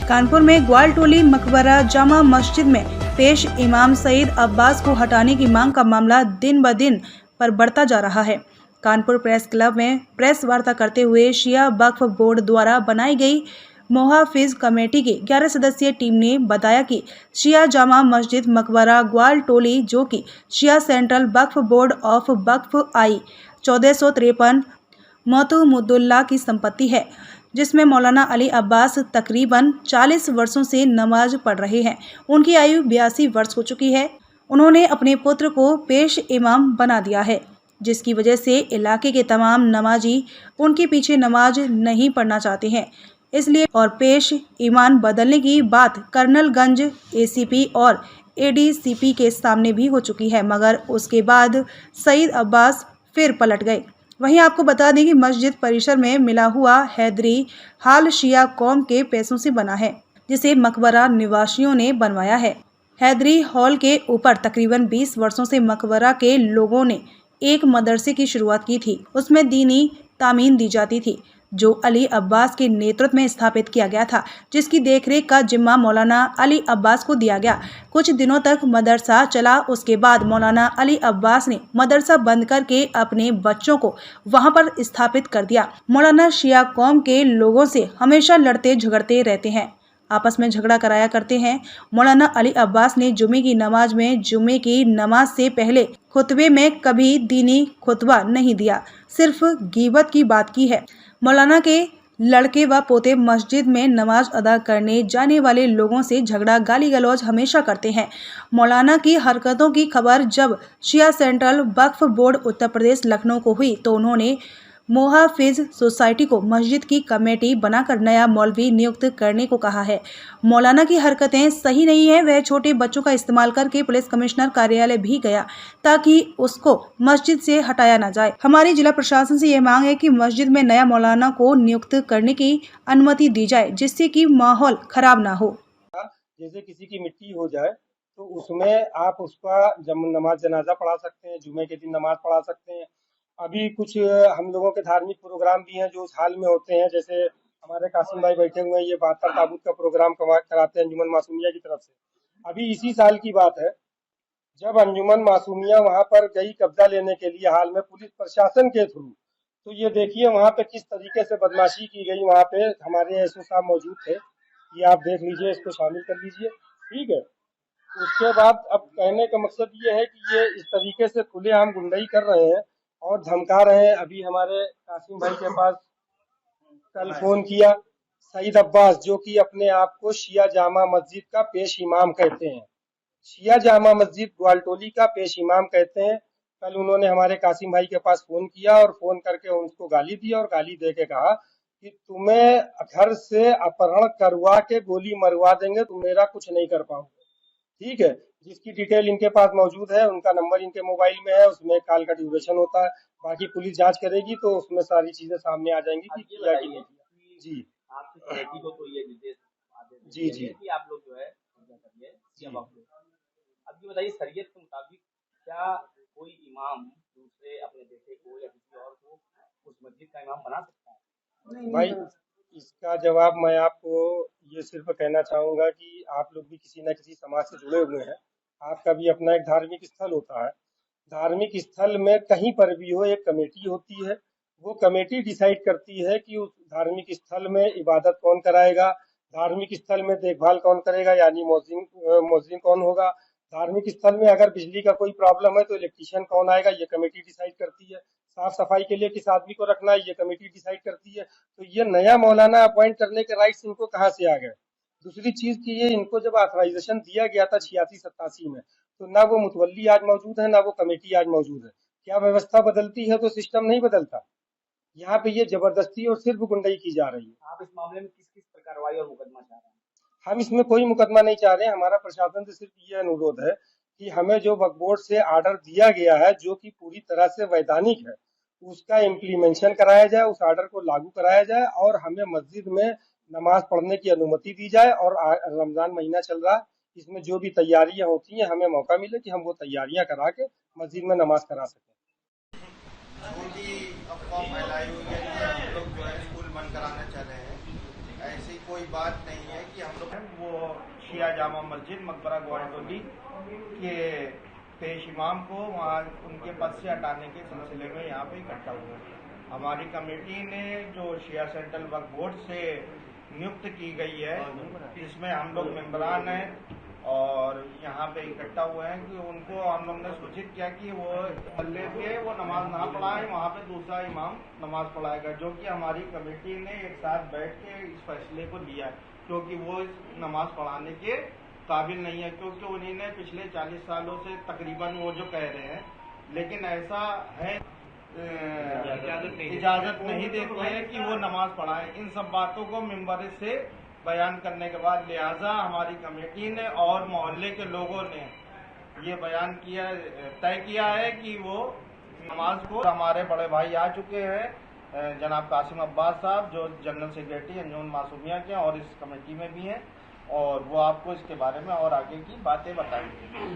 कानपुर में ग्वालटोली मकबरा जामा मस्जिद में पेश इमाम सईद अब्बास को हटाने की मांग का मामला दिन ब दिन पर बढ़ता जा रहा है। कानपुर प्रेस क्लब में प्रेस वार्ता करते हुए शिया वक्फ बोर्ड द्वारा बनाई गई मुहाफिज कमेटी की 11 सदस्यीय टीम ने बताया कि शिया जामा मस्जिद मकबरा ग्वालटोली, जो कि शिया सेंट्रल वक्फ बोर्ड ऑफ वक्फ आई 1453 मोतमुद्दुल्ला की संपत्ति है, जिसमें मौलाना अली अब्बास तकरीबन 40 वर्षों से नमाज पढ़ रहे हैं। उनकी आयु 82 वर्ष हो चुकी है। उन्होंने अपने पुत्र को पेश इमाम बना दिया है, जिसकी वजह से इलाके के तमाम नमाजी उनके पीछे नमाज नहीं पढ़ना चाहते हैं। इसलिए और पेश ईमान बदलने की बात कर्नलगंज एसीपी और एडीसीपी के सामने भी हो चुकी है, मगर उसके बाद सईद अब्बास फिर पलट गए। वहीं आपको बता दें कि मस्जिद परिसर में मिला हुआ हैदरी हाल शिया कौम के पैसों से बना है, जिसे मकबरा निवासियों ने बनवाया है। हैदरी हॉल के ऊपर तकरीबन 20 वर्षों से मकबरा के लोगों ने एक मदरसे की शुरुआत की थी। उसमें दीनी तामीन दी जाती थी, जो अली अब्बास के नेतृत्व में स्थापित किया गया था, जिसकी देखरेख का जिम्मा मौलाना अली अब्बास को दिया गया। कुछ दिनों तक मदरसा चला। उसके बाद मौलाना अली अब्बास ने मदरसा बंद करके अपने बच्चों को वहां पर स्थापित कर दिया। मौलाना शिया कौम के लोगों से हमेशा लड़ते झगड़ते रहते हैं, आपस में झगड़ा कराया करते हैं। मौलाना अली अब्बास ने जुमे की नमाज में जुमे की नमाज से पहले खुतबे में कभी दीनी खुतबा नहीं दिया, सिर्फ गीबत की बात की है। मौलाना के लड़के व पोते मस्जिद में नमाज अदा करने जाने वाले लोगों से झगड़ा गाली गलौज हमेशा करते हैं। मौलाना की हरकतों की खबर जब शिया सेंट्रल वक्फ बोर्ड उत्तर प्रदेश लखनऊ को हुई, तो उन्होंने मुहाफिज सोसाइटी को मस्जिद की कमेटी बनाकर नया मौलवी नियुक्त करने को कहा है। मौलाना की हरकतें सही नहीं है। वह छोटे बच्चों का इस्तेमाल करके पुलिस कमिश्नर कार्यालय भी गया ताकि उसको मस्जिद से हटाया ना जाए। हमारी जिला प्रशासन से यह मांग है कि मस्जिद में नया मौलाना को नियुक्त करने की अनुमति दी जाए, जिससे कि माहौल खराब ना हो। जैसे किसी की मिट्टी हो जाए तो उसमें आप उसका नमाज जनाजा पढ़ा सकते हैं, जुमे के दिन नमाज पढ़ा सकते हैं। अभी कुछ हम लोगों के धार्मिक प्रोग्राम भी हैं जो उस हाल में होते हैं। जैसे हमारे कासिम भाई बैठे हुए हैं, ये 72 ताबूत का प्रोग्राम कराते हैं अंजुमन मासूमिया की तरफ से। अभी इसी साल की बात है, जब अंजुमन मासूमिया वहां पर गई कब्जा लेने के लिए हाल में पुलिस प्रशासन के थ्रू, तो ये देखिए वहां पे किस तरीके से बदमाशी की गई। वहां पे हमारे एसओ साहब मौजूद थे, ये आप देख लीजिए, इसको शामिल कर लीजिए, ठीक है। उसके बाद अब कहने का मकसद ये है कि ये इस तरीके से खुलेआम गुंडाई कर रहे हैं और धमका रहे हैं। अभी हमारे कासिम भाई के पास कल फोन किया सईद अब्बास, जो कि अपने आप को शिया जामा मस्जिद का पेश इमाम कहते हैं, शिया जामा मस्जिद ग्वालटोली का पेश इमाम कहते हैं। कल उन्होंने हमारे कासिम भाई के पास फोन किया और फोन करके उनको गाली दी और गाली दे के कहा कि तुम्हें घर से अपहरण करवा के गोली मरवा देंगे, तुम मेरा कुछ नहीं कर पाओगे, ठीक है। जिसकी डिटेल इनके पास मौजूद है, उनका नंबर इनके मोबाइल में है, उसमें कॉल का ड्यूरेशन होता है। बाकी पुलिस जांच करेगी तो उसमें सारी चीजें सामने आ जाएंगी कि किया कि नहीं किया। जी आपकी सोसाइटी को तो ये निर्देश जी जी कि आप लोग जो है अब ये बताइए, शरीयत के मुताबिक क्या कोई इमाम दूसरे अपने बेटे को या किसी और को उस मस्जिद का इमाम बना सकता है? भाई, इसका जवाब मैं आपको ये सिर्फ कहना चाहूंगा कि आप लोग भी किसी न किसी समाज से जुड़े हुए हैं। आपका भी अपना एक धार्मिक स्थल होता है। धार्मिक स्थल में कहीं पर भी हो एक कमेटी होती है। वो कमेटी डिसाइड करती है कि उस धार्मिक स्थल में इबादत कौन कराएगा, धार्मिक स्थल में देखभाल कौन करेगा, यानी मौजिन कौन होगा। धार्मिक स्थल में अगर बिजली का कोई प्रॉब्लम है तो इलेक्ट्रीशियन कौन आएगा, ये कमेटी डिसाइड करती है। साफ सफाई के लिए किस आदमी को रखना है, ये कमेटी डिसाइड करती है। तो ये नया मौलाना अपॉइंट करने के राइट्स इनको कहाँ से आ गए? दूसरी चीज की ये इनको जब ऑथराइजेशन दिया गया था 86-87 में, तो ना वो मुतवल्ली आज मौजूद है, ना वो कमेटी आज मौजूद है। क्या व्यवस्था बदलती है तो सिस्टम नहीं बदलता? यहाँ पे ये जबरदस्ती और सिर्फ गुंडाई की जा रही है। आप इस मामले में किस किस पर कार्रवाई और मुकदमा चाह रहे हैं? हम इसमें कोई मुकदमा नहीं चाह रहे हैं। हमारा प्रशासन से सिर्फ ये अनुरोध है कि हमें जो वक्फ बोर्ड से आर्डर दिया गया है, जो कि पूरी तरह से वैधानिक है, उसका इम्प्लीमेंशन कराया जाए, उस आर्डर को लागू कराया जाए और हमें मस्जिद में नमाज पढ़ने की अनुमति दी जाए। और रमजान महीना चल रहा है, इसमें जो भी तैयारियां होती हैं हमें मौका मिले कि हम वो तैयारियां करा के मस्जिद में नमाज करा सकें। अफवाह फैलाई हुई है कि हम लोग जो है स्कूल बंद कराना चाह रहे हैं, ऐसी कोई बात नहीं है कि हम लोग वो शिया जामा मस्जिद मकबरा ग्वालटोली के पेश इमाम को वहाँ उनके पद से हटाने के सिलसिले में यहाँ पे इकट्ठा हुए हैं। हमारी कमेटी ने जो शिया सेंट्रल वक्फ बोर्ड से नियुक्त की गई है, जिसमें हम लोग मेंबरान हैं और यहाँ पे इकट्ठा हुए हैं कि उनको हम लोग ने सूचित किया कि वो मोहल्ले पे वो नमाज ना पढ़ाए, वहाँ पे दूसरा इमाम नमाज पढ़ाएगा, जो कि हमारी कमेटी ने एक साथ बैठ के इस फैसले को लिया है, क्योंकि वो इस नमाज पढ़ाने के काबिल नहीं है, क्योंकि उन्हीं ने पिछले 40 सालों से तकरीबन वो जो कह रहे हैं, लेकिन ऐसा है इजाजत नहीं देते हैं कि वो नमाज पढ़ाएं। इन सब बातों को मिंबर से बयान करने के बाद लिहाजा हमारी कमेटी ने और मोहल्ले के लोगों ने ये बयान किया, तय किया है कि वो नमाज को, हमारे बड़े भाई आ चुके हैं जनाब कासिम अब्बास साहब, जो जनरल सेक्रेटरी अंजुमन मासूमिया के और इस कमेटी में भी हैं, और वो आपको इसके बारे में और आगे की बातें बताएंगे।